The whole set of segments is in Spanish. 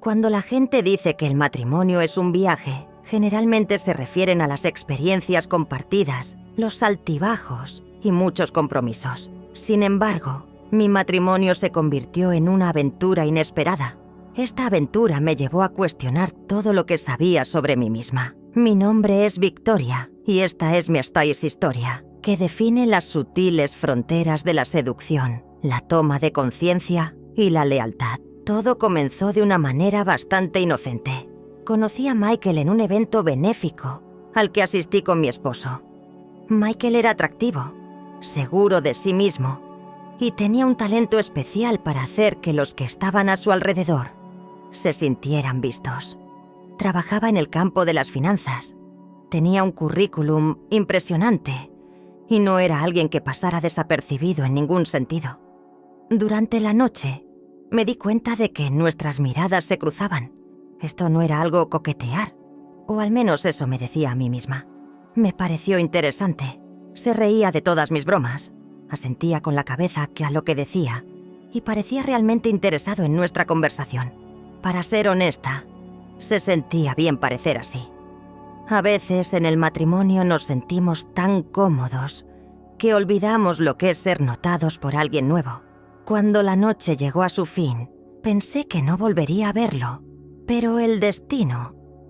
Cuando la gente dice que el matrimonio es un viaje, generalmente se refieren a las experiencias compartidas, los altibajos y muchos compromisos. Sin embargo, mi matrimonio se convirtió en una aventura inesperada. Esta aventura me llevó a cuestionar todo lo que sabía sobre mí misma. Mi nombre es Victoria y esta es mi Stays historia, que define las sutiles fronteras de la seducción, la toma de conciencia y la lealtad. Todo comenzó de una manera bastante inocente. Conocí a Michael en un evento benéfico al que asistí con mi esposo. Michael era atractivo, seguro de sí mismo y tenía un talento especial para hacer que los que estaban a su alrededor se sintieran vistos. Trabajaba en el campo de las finanzas. Tenía un currículum impresionante y no era alguien que pasara desapercibido en ningún sentido. Durante la noche, me di cuenta de que nuestras miradas se cruzaban. Esto no era algo coquetear, o al menos eso me decía a mí misma. Me pareció interesante. Se reía de todas mis bromas, asentía con la cabeza a lo que decía y parecía realmente interesado en nuestra conversación. Para ser honesta, se sentía bien parecer así. A veces en el matrimonio nos sentimos tan cómodos que olvidamos lo que es ser notados por alguien nuevo. Cuando la noche llegó a su fin, pensé que no volvería a verlo. Pero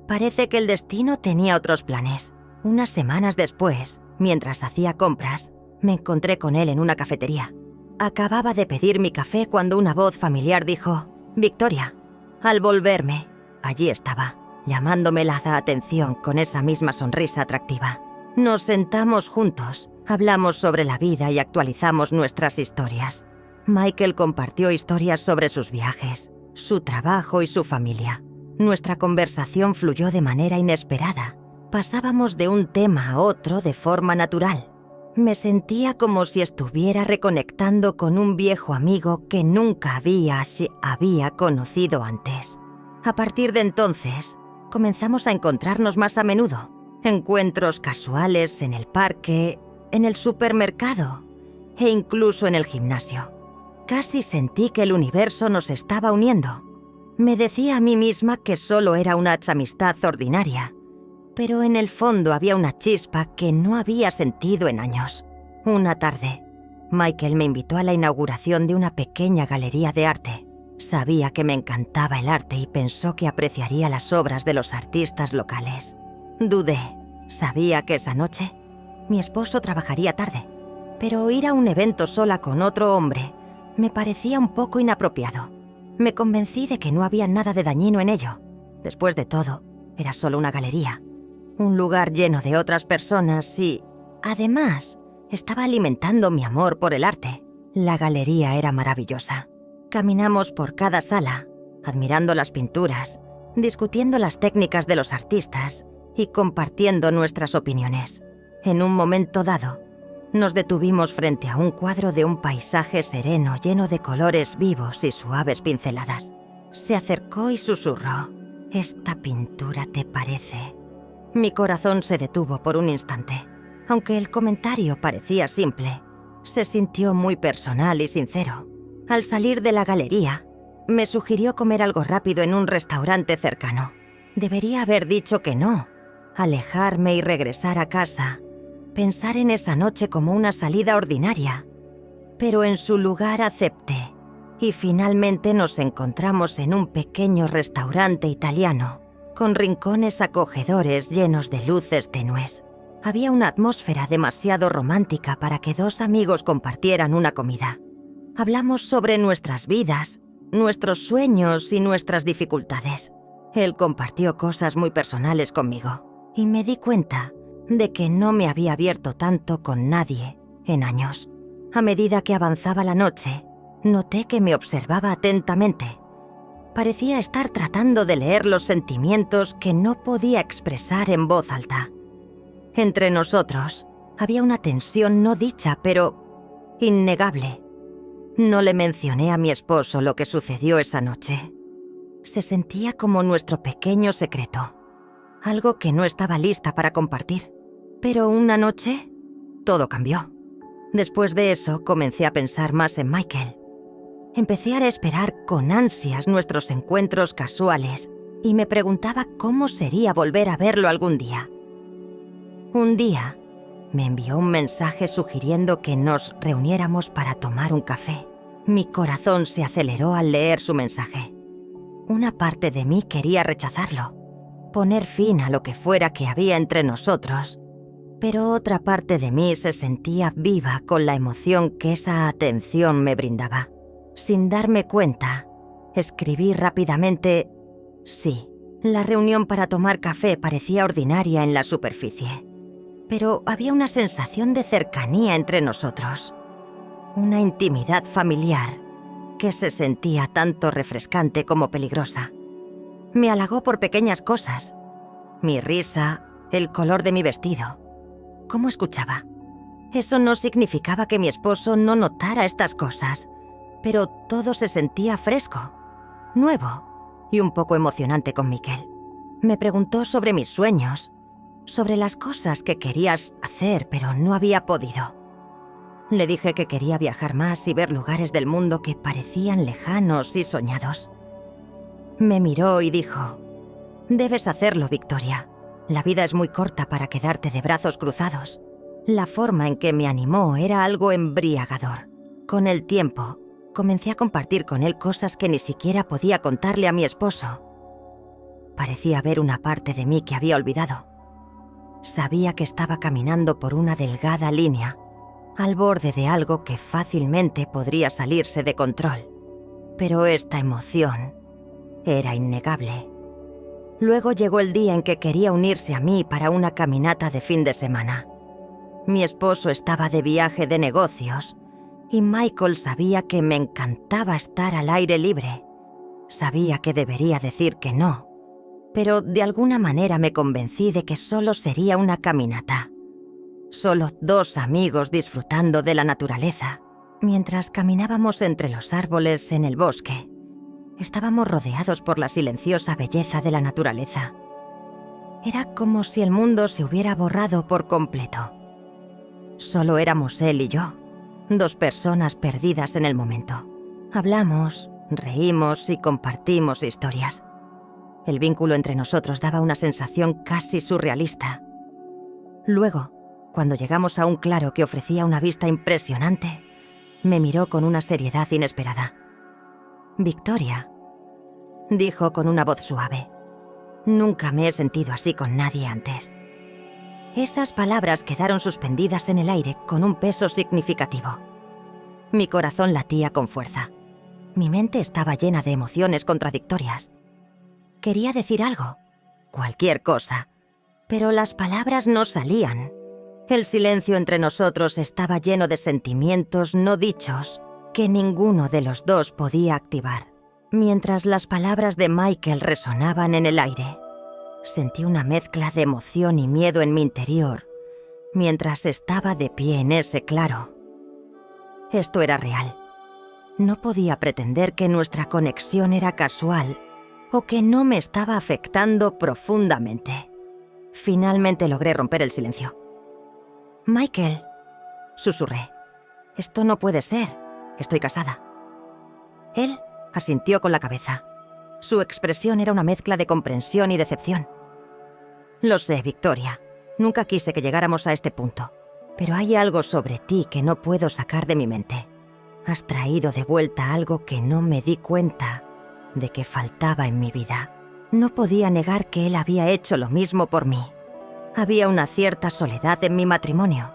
parece que el destino tenía otros planes. Unas semanas después, mientras hacía compras, me encontré con él en una cafetería. Acababa de pedir mi café cuando una voz familiar dijo: «Victoria». Al volverme, allí estaba, llamándome la atención con esa misma sonrisa atractiva. Nos sentamos juntos, hablamos sobre la vida y actualizamos nuestras historias. Michael compartió historias sobre sus viajes, su trabajo y su familia. Nuestra conversación fluyó de manera inesperada. Pasábamos de un tema a otro de forma natural. Me sentía como si estuviera reconectando con un viejo amigo que nunca había conocido antes. A partir de entonces, comenzamos a encontrarnos más a menudo. Encuentros casuales en el parque, en el supermercado e incluso en el gimnasio. Casi sentí que el universo nos estaba uniendo. Me decía a mí misma que solo era una amistad ordinaria, pero en el fondo había una chispa que no había sentido en años. Una tarde, Michael me invitó a la inauguración de una pequeña galería de arte. Sabía que me encantaba el arte y pensó que apreciaría las obras de los artistas locales. Dudé. Sabía que esa noche mi esposo trabajaría tarde, pero ir a un evento sola con otro hombre me parecía un poco inapropiado. Me convencí de que no había nada de dañino en ello. Después de todo, era solo una galería, un lugar lleno de otras personas y, además, estaba alimentando mi amor por el arte. La galería era maravillosa. Caminamos por cada sala, admirando las pinturas, discutiendo las técnicas de los artistas y compartiendo nuestras opiniones. En un momento dado, nos detuvimos frente a un cuadro de un paisaje sereno lleno de colores vivos y suaves pinceladas. Se acercó y susurró: «¿Esta pintura te parece?». Mi corazón se detuvo por un instante. Aunque el comentario parecía simple, se sintió muy personal y sincero. Al salir de la galería, me sugirió comer algo rápido en un restaurante cercano. Debería haber dicho que no, alejarme y regresar a casa, pensar en esa noche como una salida ordinaria. Pero en su lugar acepté, y finalmente nos encontramos en un pequeño restaurante italiano, con rincones acogedores llenos de luces tenues. Había una atmósfera demasiado romántica para que dos amigos compartieran una comida. Hablamos sobre nuestras vidas, nuestros sueños y nuestras dificultades. Él compartió cosas muy personales conmigo, y me di cuenta de que no me había abierto tanto con nadie en años. A medida que avanzaba la noche, noté que me observaba atentamente. Parecía estar tratando de leer los sentimientos que no podía expresar en voz alta. Entre nosotros había una tensión no dicha, pero innegable. No le mencioné a mi esposo lo que sucedió esa noche. Se sentía como nuestro pequeño secreto, algo que no estaba lista para compartir. Pero una noche, todo cambió. Después de eso, comencé a pensar más en Michael. Empecé a esperar con ansias nuestros encuentros casuales y me preguntaba cómo sería volver a verlo algún día. Un día, me envió un mensaje sugiriendo que nos reuniéramos para tomar un café. Mi corazón se aceleró al leer su mensaje. Una parte de mí quería rechazarlo, poner fin a lo que fuera que había entre nosotros, pero otra parte de mí se sentía viva con la emoción que esa atención me brindaba. Sin darme cuenta, escribí rápidamente: sí. La reunión para tomar café parecía ordinaria en la superficie, pero había una sensación de cercanía entre nosotros, una intimidad familiar que se sentía tanto refrescante como peligrosa. Me halagó por pequeñas cosas: mi risa, el color de mi vestido. ¿Cómo escuchaba? Eso no significaba que mi esposo no notara estas cosas, pero todo se sentía fresco, nuevo y un poco emocionante con Miquel. Me preguntó sobre mis sueños, sobre las cosas que querías hacer pero no había podido. Le dije que quería viajar más y ver lugares del mundo que parecían lejanos y soñados. Me miró y dijo: debes hacerlo, Victoria. La vida es muy corta para quedarte de brazos cruzados. La forma en que me animó era algo embriagador. Con el tiempo, comencé a compartir con él cosas que ni siquiera podía contarle a mi esposo. Parecía ver una parte de mí que había olvidado. Sabía que estaba caminando por una delgada línea, al borde de algo que fácilmente podría salirse de control. Pero esta emoción era innegable. Luego llegó el día en que quería unirse a mí para una caminata de fin de semana. Mi esposo estaba de viaje de negocios y Michael sabía que me encantaba estar al aire libre. Sabía que debería decir que no, pero de alguna manera me convencí de que solo sería una caminata. Solo dos amigos disfrutando de la naturaleza. Mientras caminábamos entre los árboles en el bosque, estábamos rodeados por la silenciosa belleza de la naturaleza. Era como si el mundo se hubiera borrado por completo. Solo éramos él y yo, dos personas perdidas en el momento. Hablamos, reímos y compartimos historias. El vínculo entre nosotros daba una sensación casi surrealista. Luego, cuando llegamos a un claro que ofrecía una vista impresionante, me miró con una seriedad inesperada. «Victoria», dijo con una voz suave, «nunca me he sentido así con nadie antes». Esas palabras quedaron suspendidas en el aire con un peso significativo. Mi corazón latía con fuerza. Mi mente estaba llena de emociones contradictorias. Quería decir algo, cualquier cosa, pero las palabras no salían. El silencio entre nosotros estaba lleno de sentimientos no dichos que ninguno de los dos podía activar. Mientras las palabras de Michael resonaban en el aire, sentí una mezcla de emoción y miedo en mi interior mientras estaba de pie en ese claro. Esto era real. No podía pretender que nuestra conexión era casual o que no me estaba afectando profundamente. Finalmente logré romper el silencio. «Michael», susurré, «esto no puede ser. Estoy casada». Él asintió con la cabeza. Su expresión era una mezcla de comprensión y decepción. «Lo sé, Victoria. Nunca quise que llegáramos a este punto. Pero hay algo sobre ti que no puedo sacar de mi mente. Has traído de vuelta algo que no me di cuenta de que faltaba en mi vida». No podía negar que él había hecho lo mismo por mí. Había una cierta soledad en mi matrimonio.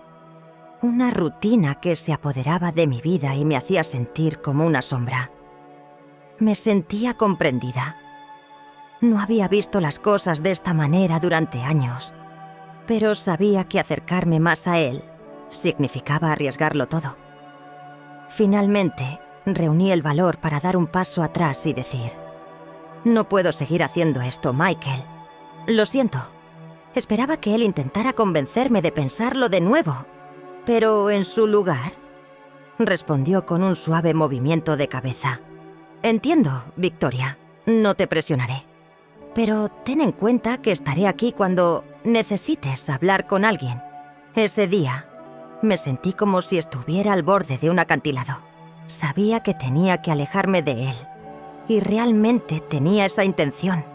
Una rutina que se apoderaba de mi vida y me hacía sentir como una sombra. Me sentía comprendida. No había visto las cosas de esta manera durante años, pero sabía que acercarme más a él significaba arriesgarlo todo. Finalmente, reuní el valor para dar un paso atrás y decir: «No puedo seguir haciendo esto, Michael. Lo siento». Esperaba que él intentara convencerme de pensarlo de nuevo, pero en su lugar, respondió con un suave movimiento de cabeza. «Entiendo, Victoria, no te presionaré. Pero ten en cuenta que estaré aquí cuando necesites hablar con alguien». Ese día, me sentí como si estuviera al borde de un acantilado. Sabía que tenía que alejarme de él, y realmente tenía esa intención.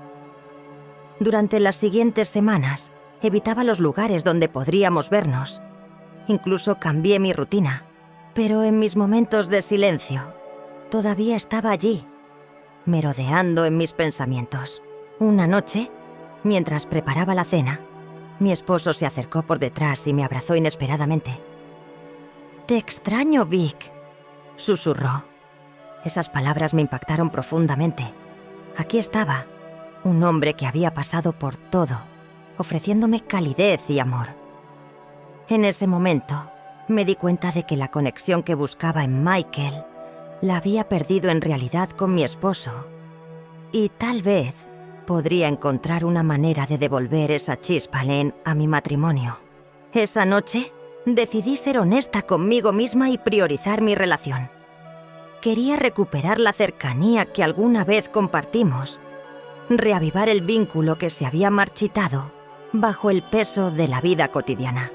Durante las siguientes semanas, evitaba los lugares donde podríamos vernos. Incluso cambié mi rutina, pero en mis momentos de silencio, todavía estaba allí, merodeando en mis pensamientos. Una noche, mientras preparaba la cena, mi esposo se acercó por detrás y me abrazó inesperadamente. «Te extraño, Vic», susurró. Esas palabras me impactaron profundamente. Aquí estaba, un hombre que había pasado por todo, ofreciéndome calidez y amor. En ese momento, me di cuenta de que la conexión que buscaba en Michael la había perdido en realidad con mi esposo. Y tal vez podría encontrar una manera de devolver esa chispa a mi matrimonio. Esa noche, decidí ser honesta conmigo misma y priorizar mi relación. Quería recuperar la cercanía que alguna vez compartimos, reavivar el vínculo que se había marchitado bajo el peso de la vida cotidiana.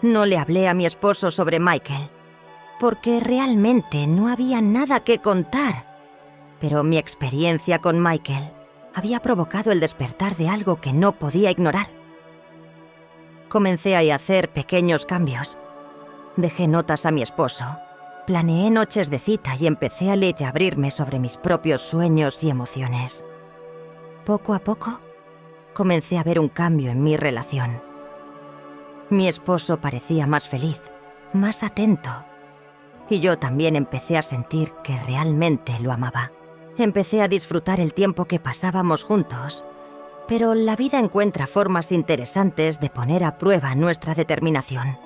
No le hablé a mi esposo sobre Michael, porque realmente no había nada que contar. Pero mi experiencia con Michael había provocado el despertar de algo que no podía ignorar. Comencé a hacer pequeños cambios. Dejé notas a mi esposo, planeé noches de cita y empecé a abrirme sobre mis propios sueños y emociones. Poco a poco, comencé a ver un cambio en mi relación. Mi esposo parecía más feliz, más atento, y yo también empecé a sentir que realmente lo amaba. Empecé a disfrutar el tiempo que pasábamos juntos, pero la vida encuentra formas interesantes de poner a prueba nuestra determinación.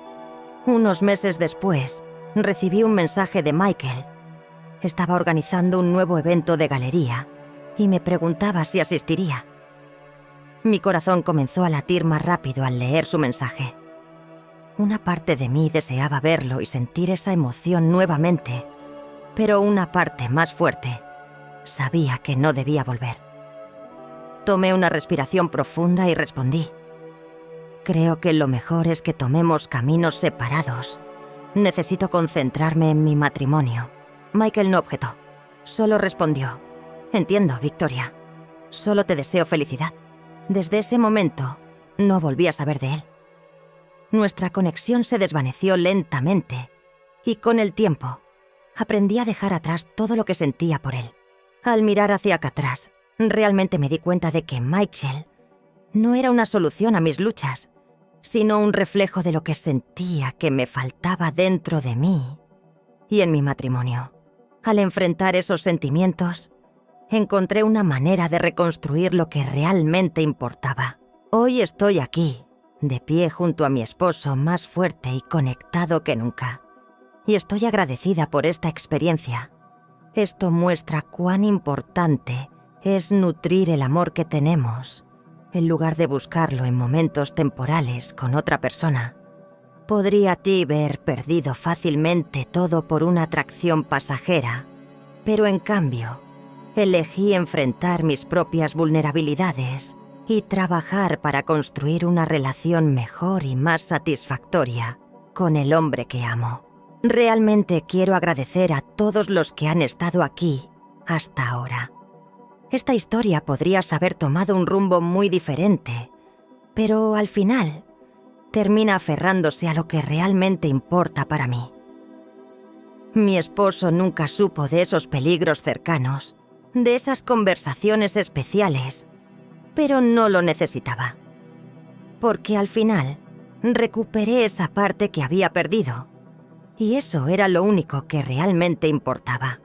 Unos meses después, recibí un mensaje de Michael. Estaba organizando un nuevo evento de galería y me preguntaba si asistiría. Mi corazón comenzó a latir más rápido al leer su mensaje. Una parte de mí deseaba verlo y sentir esa emoción nuevamente, pero una parte más fuerte sabía que no debía volver. Tomé una respiración profunda y respondí: «Creo que lo mejor es que tomemos caminos separados. Necesito concentrarme en mi matrimonio». Michael no objetó, solo respondió: «Entiendo, Victoria. Solo te deseo felicidad». Desde ese momento, no volví a saber de él. Nuestra conexión se desvaneció lentamente, y con el tiempo, aprendí a dejar atrás todo lo que sentía por él. Al mirar hacia acá atrás, realmente me di cuenta de que Michael no era una solución a mis luchas, sino un reflejo de lo que sentía que me faltaba dentro de mí y en mi matrimonio. Al enfrentar esos sentimientos, encontré una manera de reconstruir lo que realmente importaba. Hoy estoy aquí, de pie junto a mi esposo, más fuerte y conectado que nunca. Y estoy agradecida por esta experiencia. Esto muestra cuán importante es nutrir el amor que tenemos, en lugar de buscarlo en momentos temporales con otra persona. Podría haber perdido fácilmente todo por una atracción pasajera, pero en cambio, elegí enfrentar mis propias vulnerabilidades y trabajar para construir una relación mejor y más satisfactoria con el hombre que amo. Realmente quiero agradecer a todos los que han estado aquí hasta ahora. Esta historia podría haber tomado un rumbo muy diferente, pero al final termina aferrándose a lo que realmente importa para mí. Mi esposo nunca supo de esos peligros cercanos, de esas conversaciones especiales, pero no lo necesitaba. Porque al final recuperé esa parte que había perdido, y eso era lo único que realmente importaba.